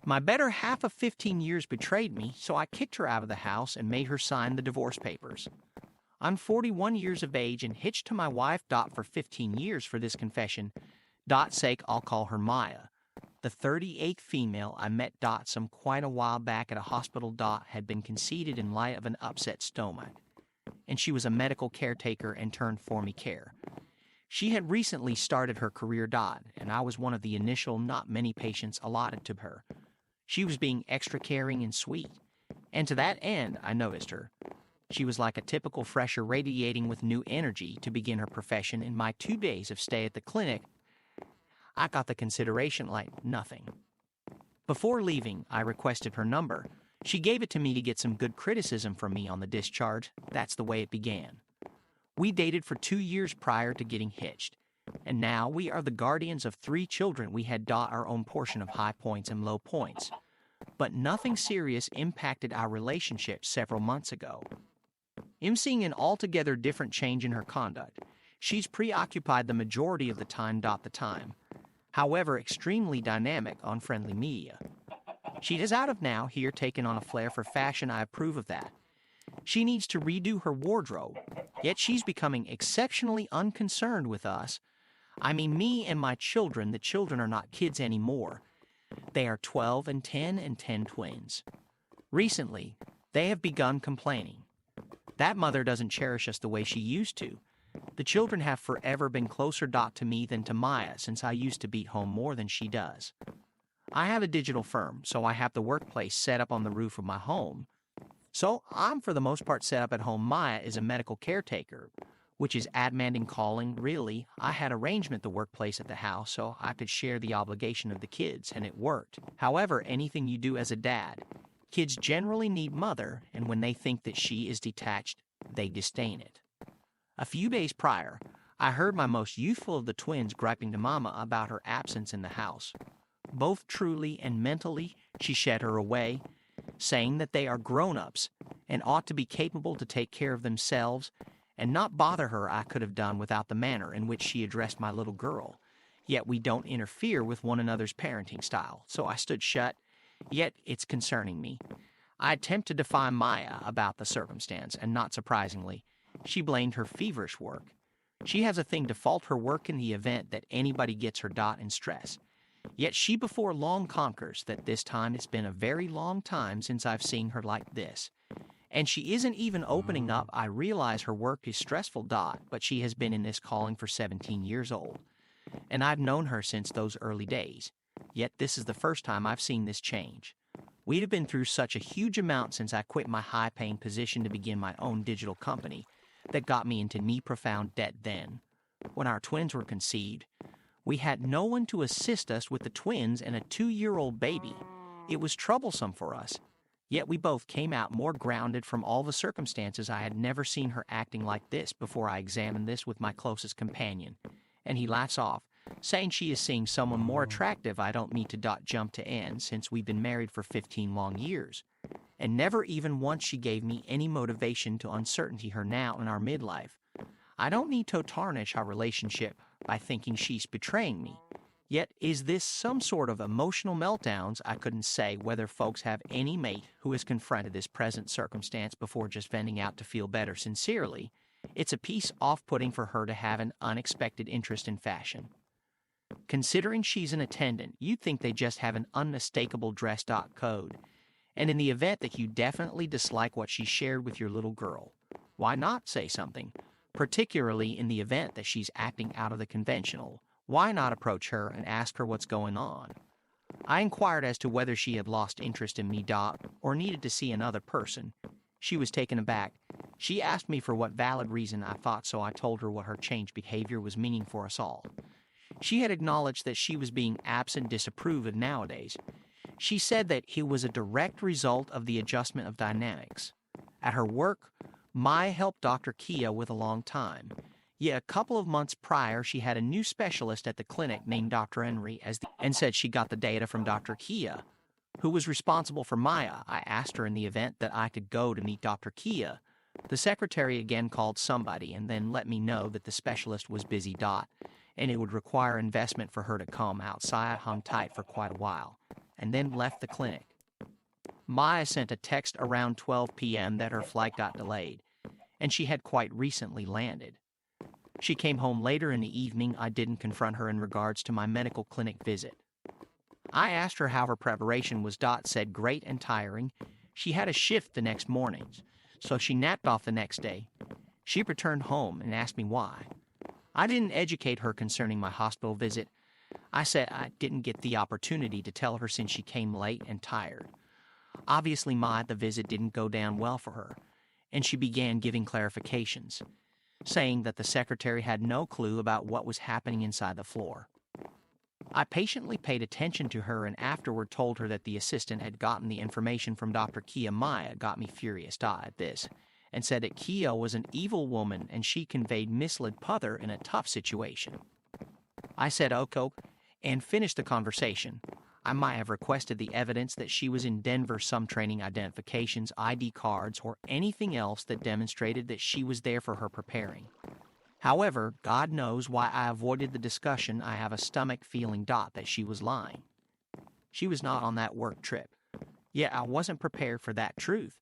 My better half of 15 years betrayed me, so I kicked her out of the house and made her sign the divorce papers. I'm 41 years of age and hitched to my wife Dot for 15 years for this confession. Dot's sake, I'll call her Maya. The 38th female I met Dot some quite a while back at a hospital. Dot had been conceited in light of an upset stomach, and she was a medical caretaker and turned for me care. She had recently started her career. Dot, and I was one of the initial not many patients allotted to her. She was being extra caring and sweet, and to that end I noticed her. She was like a typical fresher radiating with new energy to begin her profession. In my 2 days of stay at the clinic, I got the consideration like nothing. Before leaving, I requested her number. She gave it to me to get some good criticism from me on the discharge. That's the way it began. We dated for 2 years prior to getting hitched, and now we are the guardians of 3 children. We had Dot our own portion of high points and low points, but nothing serious impacted our relationship several months ago. I'm seeing an altogether different change in her conduct. She's preoccupied the majority of the time. The time, however, extremely dynamic on friendly media. She is out of now here taken on a flair for fashion. I approve of that. She needs to redo her wardrobe, yet she's becoming exceptionally unconcerned with us. I mean, me and my children. The children are not kids anymore. They are 12 and 10 twins. Recently, they have begun complaining. That mother doesn't cherish us the way she used to. The children have forever been closer to me than to Maya, since I used to beat home more than she does. I have a digital firm, so I have the workplace set up on the roof of my home. So I'm for the most part set up at home. Maya is a medical caretaker, which is demanding calling. Really, I had arrangement the workplace at the house so I could share the obligation of the kids, and it worked. However, anything you do as a dad, kids generally need mother, and when they think that she is detached, they disdain it. A few days prior, I heard my most youthful of the twins griping to Mama about her absence in the house. Both truly and mentally, she shed her away, saying that they are grown-ups and ought to be capable to take care of themselves and not bother her. I could have done without the manner in which she addressed my little girl. Yet we don't interfere with one another's parenting style, so I stood shut. Yet it's concerning me. I attempt to defy Maya about the circumstance, and not surprisingly, she blamed her feverish work. She has a thing to fault her work in the event that anybody gets her in stress. Yet she before long conquers that this time. It's been a very long time since I've seen her like this. And she isn't even opening up. I realize her work is stressful, but she has been in this calling for 17 years old. And I've known her since those early days. Yet this is the first time I've seen this change. We'd have been through such a huge amount since I quit my high-paying position to begin my own digital company that got me into profound debt then. When our twins were conceived, we had no one to assist us with the twins and a 2-year-old baby. It was troublesome for us. Yet we both came out more grounded from all the circumstances. I had never seen her acting like this before. I examined this with my closest companion, and he laughs off, saying she is seeing someone more attractive. I don't mean to jump to end, since we've been married for 15 long years, and never even once she gave me any motivation to uncertainty her now in our midlife. I don't need to tarnish our relationship by thinking she's betraying me. Yet is this some sort of emotional meltdowns? I couldn't say whether folks have any mate who has confronted this present circumstance before just venting out to feel better. Sincerely, it's a piece off-putting for her to have an unexpected interest in fashion. Considering she's an attendant, you'd think they just have an unmistakable dress code. And in the event that you definitely dislike what she shared with your little girl, why not say something? Particularly in the event that she's acting out of the conventional. Why not approach her and ask her what's going on? I inquired as to whether she had lost interest in me, or needed to see another person. She was taken aback. She asked me for what valid reason I thought so. I told her what her changed behavior was meaning for us all. She had acknowledged that she was being absent, disapproved of nowadays. She said that it was a direct result of the adjustment of dynamics. At her work, Mai helped Dr. Kia with a long time. Yet a couple of months prior, she had a new specialist at the clinic named Dr. Henry and said she got the data from Dr. Kia, who was responsible for Maya. I asked her in the event that I could go to meet Dr. Kia. The secretary again called somebody and then let me know that the specialist was busy, and it would require investment for her to come outside. I hung tight for quite a while, and then left the clinic. Maya sent a text around 12 p.m. that her flight got delayed, and she had quite recently landed. She came home later in the evening. I didn't confront her in regards to my medical clinic visit. I asked her how her preparation was. Said great and tiring. She had a shift the next morning, so she napped off the next day. She returned home and asked me why. I didn't educate her concerning my hospital visit. I said I didn't get the opportunity to tell her since she came late and tired. Obviously, the visit didn't go down well for her, and she began giving clarifications, saying that the secretary had no clue about what was happening inside the floor. I patiently paid attention to her and afterward told her that the assistant had gotten the information from Dr. Kia. Maya got me furious at this and said that Kia was an evil woman and she conveyed misled Puther in a tough situation. I said okay and finished the conversation. I might have requested the evidence that she was in Denver, some training identifications, ID cards, or anything else that demonstrated that she was there for her preparing. However, God knows why I avoided the discussion. I have a stomach feeling that she was lying. She was not on that work trip. Yet I wasn't prepared for that truth,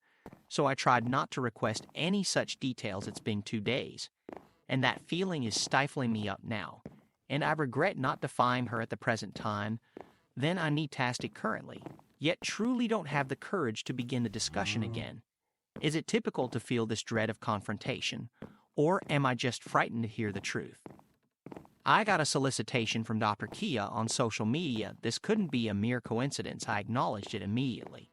so I tried not to request any such details. It's been 2 days, and that feeling is stifling me up now, and I regret not defying her at the present time. Then I need to ask it currently, yet truly don't have the courage to begin the discussion again. Is it typical to feel this dread of confrontation, or am I just frightened to hear the truth? I got a solicitation from Dr. Kia on social media. This couldn't be a mere coincidence. I acknowledged it immediately.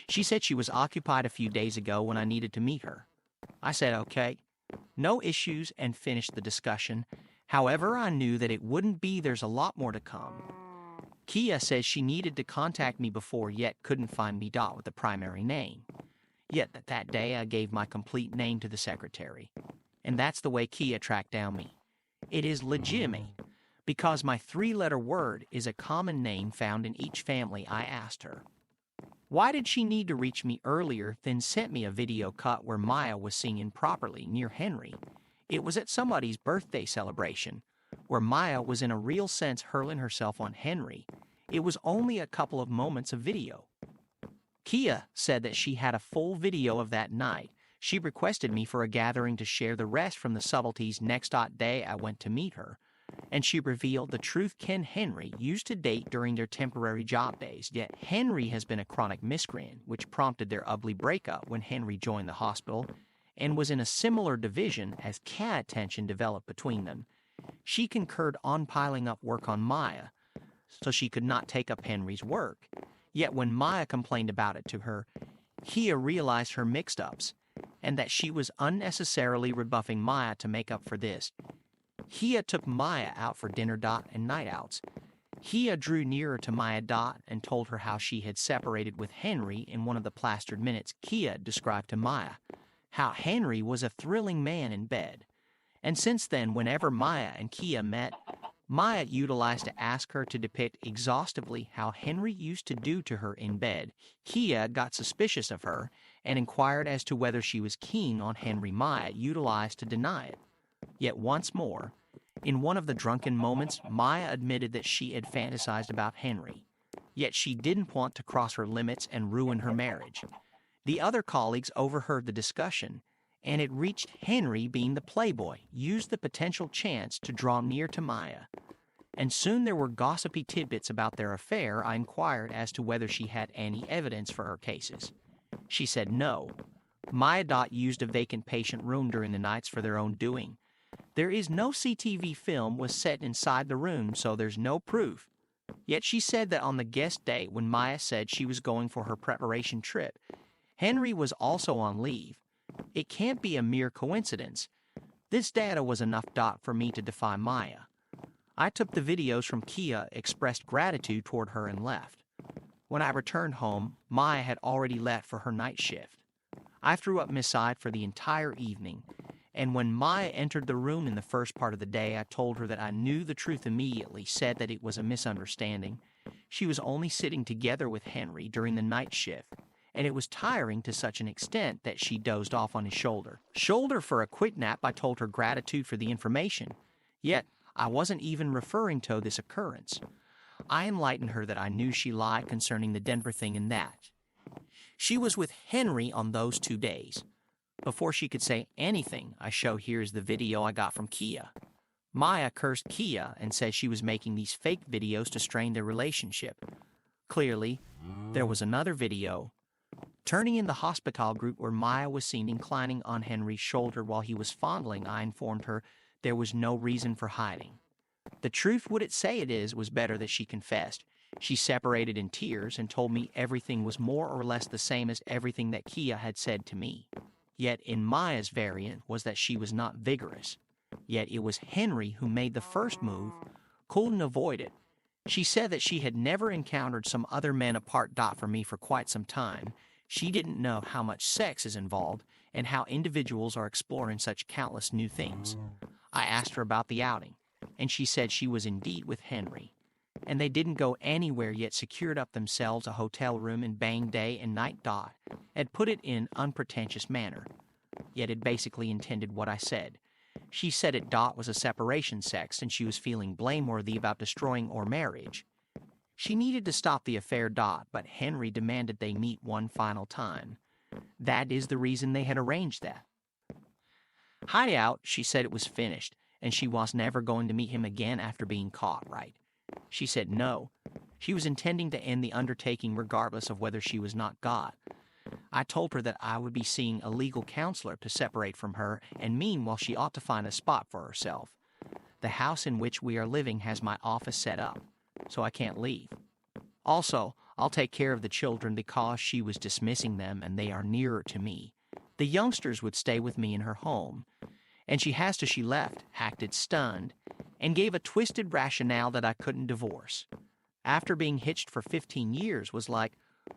She said she was occupied a few days ago when I needed to meet her. I said okay, no issues, and finished the discussion. However, I knew that it wouldn't be. There's a lot more to come. Kia says she needed to contact me before, yet couldn't find me with the primary name. Yet that day I gave my complete name to the secretary. And that's the way Kia tracked down me. It is legitimate, because my 3-letter word is a common name found in each family. I asked her, why did she need to reach me earlier, then sent me a video cut where Maya was seen improperly near Henry. It was at somebody's birthday celebration, where Maya was in a real sense hurling herself on Henry. It was only a couple of moments of video. Kia said that she had a full video of that night. She requested me for a gathering to share the rest from the subtleties. Next day I went to meet her, and she revealed the truth. Ken Henry used to date during their temporary job days, yet Henry has been a chronic miscreant, which prompted their ugly breakup when Henry joined the hospital and was in a similar division as cat tension developed between them. She concurred on piling up work on Maya, so she could not take up Henry's work. Yet when Maya complained about it to her, Kia realized her mixed-ups and that she was unnecessarily rebuffing Maya to make up for this. Kia took Maya out for dinner and night outs. Kia drew nearer to Maya and told her how she had separated with Henry in one of the plastered minutes. Kia described to Maya how Henry was a thrilling man in bed. And since then, whenever Maya and Kia met, Maya utilized to ask her to depict exhaustively how Henry used to do to her in bed. Kia got suspicious of her and inquired as to whether she was keen on Henry. Maya utilized to deny it. Yet once more, in one of the drunken moments, Maya admitted that she had fantasized about Henry. Yet she didn't want to cross her limits and ruin her marriage. The other colleagues overheard the discussion, and it reached Henry, being the playboy, used the potential chance to draw near to Maya. And soon there were gossipy tidbits about their affair. I inquired as to whether she had any evidence for her cases. She said no. Maya used a vacant patient room during the nights for their own doing. There is no CCTV film was set inside the room, so there's no proof. Yet she said that on the guest day when Maya said she was going for her preparation trip, Henry was also on leave. It can't be a mere coincidence. This data was enough for me to defy Maya. I took the videos from Kia, expressed gratitude toward her, and left. When I returned home, Maya had already left for her night shift. I threw up Miss Side for the entire evening, and when Maya entered the room in the first part of the day, I told her that I knew the truth immediately, said that it was a misunderstanding. She was only sitting together with Henry during the night shift, and it was tiring to such an extent that she dozed off on his shoulder. For a quick nap. I told her gratitude for the information, yet I wasn't even referring to this occurrence. I enlightened her that I knew she lied concerning the Denver thing and that she was with Henry on those 2 days. Before she could say anything, I show here's the video I got from Kia. Maya cursed Kia and said she was making these fake videos to strain their relationship. Clearly, there was another video. Turning in the hospital group where Maya was seen inclining on Henry's shoulder while he was fondling, I informed her there was no reason for hiding. The truth would it say it is was better that she confessed. She separated in tears and told me everything was more or less the same as everything that Kia had said to me. Yet in Maya's variant was that she was not vigorous. Yet it was Henry who made the first move, couldn't avoid it. She said that she had never encountered some other men apart from me for quite some time. She didn't know how much sex is involved and how individuals are exploring such countless new things. I asked her about the outing, and she said she was indeed with Henry. And they didn't go anywhere yet secured up themselves a hotel room and banged day and night. Had put it in unpretentious manner, yet had basically intended what I said. She said it was a separation sex and she was feeling blameworthy about destroying our marriage. She needed to stop the affair. But Henry demanded they meet one final time. That is the reason they had arranged that. Hideout, she said it was finished, and she was never going to meet him again after being caught, right? She said no. She was intending to end the undertaking regardless of whether she was not God. I told her that I would be seeing a legal counselor to separate from her, and meanwhile she ought to find a spot for herself. The house in which we are living has my office set up, so I can't leave. Also, I'll take care of the children because she was dismissing them and they are nearer to me. The youngsters would stay with me in her home, and she left, acted stunned, and gave a twisted rationale that I couldn't divorce. After being hitched for 15 years was like,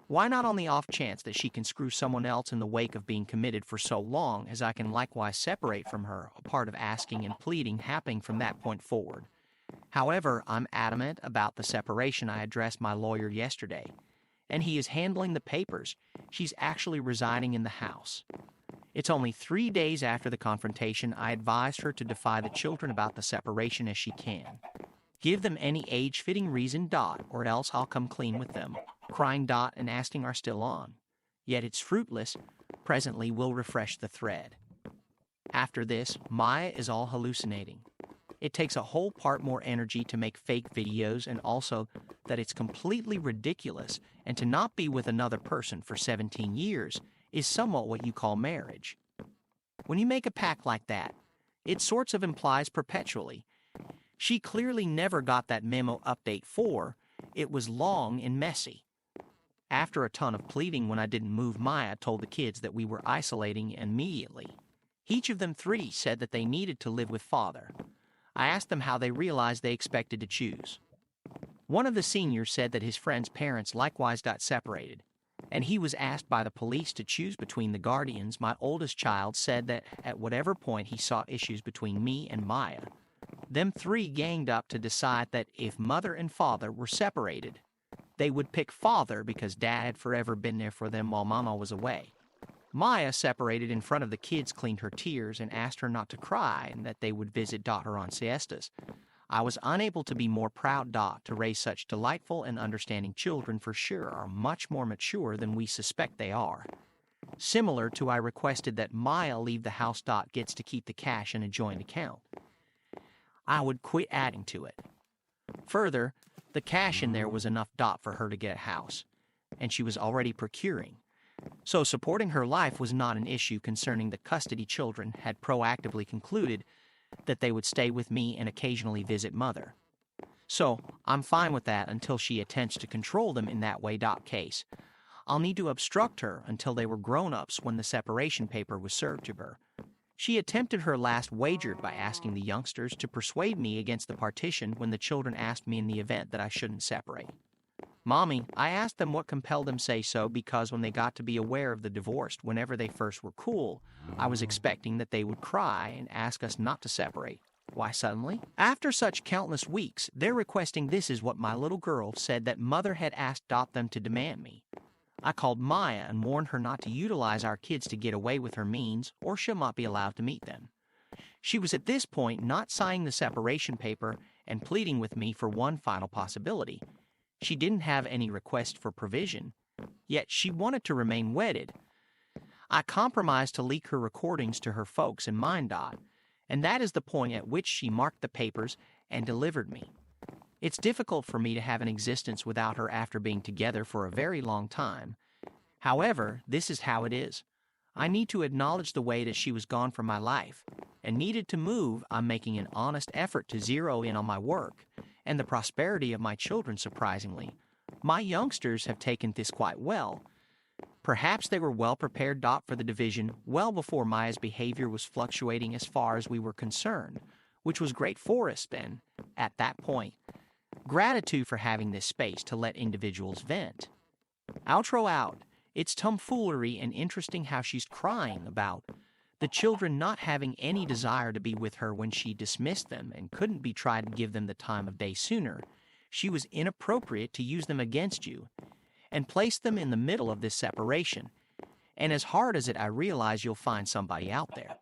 why not on the off chance that she can screw someone else in the wake of being committed for so long as I can likewise separate from her, a part of asking and pleading happening from that point forward. However, I'm adamant about the separation. I addressed my lawyer yesterday, and he is handling the papers. She's actually residing in the house. It's only 3 days after the confrontation. I advised her to defy the children about the separation as she can. Give them any age-fitting reason, or else I'll come clean with them. Crying, and asking are still on. Yet it's fruitless. Presently we'll refresh the thread. After this, Maya is all hallucinating. It takes a whole part more energy to make fake videos, and also that it's completely ridiculous, and to not be with another person for 17 years is somewhat what you call marriage. When you make a pact like that, it sorts of implies perpetually. She clearly never got that memo update 4. It was long and messy. After a ton of pleading when I didn't move, Maya told the kids that we were isolating immediately. Each of them 3 said that they needed to live with father. I asked them how they realized they expected to choose. One of the seniors said that his friend's parents likewise got separated, and he was asked by the police to choose between the guardians. My oldest child said that at whatever point he saw issues between me and Maya, them 3 ganged up to decide that if mother and father were separated, they would pick father because dad had forever been there for them while mama was away. Maya separated in front of the kids, cleaned her tears, and asked her not to cry and that they would visit her on siestas. I was unable to be more proud to raise such delightful and understanding children. For sure are much more mature than we suspect they are. Similar to I requested that Maya leave the house. Gets to keep the cash in a joint account. I would quit adding to it. Further, the cash in there was enough for her to get a house, and she was already procuring. So supporting her life was not an issue concerning the custody. Children had proactively concluded that they would stay with me and occasionally visit mother. So I'm fine with that until she attempts to control them in that way. Case. I'll need to obstruct her until they were grown-ups when the separation paper was served to her. She attempted her last wager by asking the youngsters to persuade me against the partition when the children asked me in the event that I shouldn't separate. Mommy, I asked them what compelled them say so because when they got to be aware of the divorce, whenever they first were cool, I was expecting that they would cry and ask us not to separate. Why suddenly? After such countless weeks, they're requesting. This is what my little girl said that mother had asked them to demand me. I called Maya and warned her not to utilize our kids to get away with her means, or she'll not be allowed to meet them. She was at this point not signing the separation paper and pleading with me for one final possibility. She didn't have any request for provision, yet she wanted to remain wedded. I compromised to leak her recordings to her folks in Minddot, and that is the point at which she marked the papers and delivered me. It's difficult for me to have an existence without her after being together for a very long time. However, this is how it is. I need to acknowledge the way that she was gone from my life, and needed to move. I'm making an honest effort to zero in on my work and the prosperity of my children. Surprisingly, my youngsters have taken this quite well. Perhaps they were well prepared for the division well before Maya's behavior was fluctuating as far as we were concerned, which was great for us then, at that point. Gratitude for having this space to let individuals vent. Outro out. It's tomfoolery and interesting how she's crying about the children not having any desire to be with her when she dismissed them and couldn't be tried to give them the time of day sooner. She was inappropriate to use them against you and place them in the middle of this separation. And as hard as it, I realize you'll find somebody out there.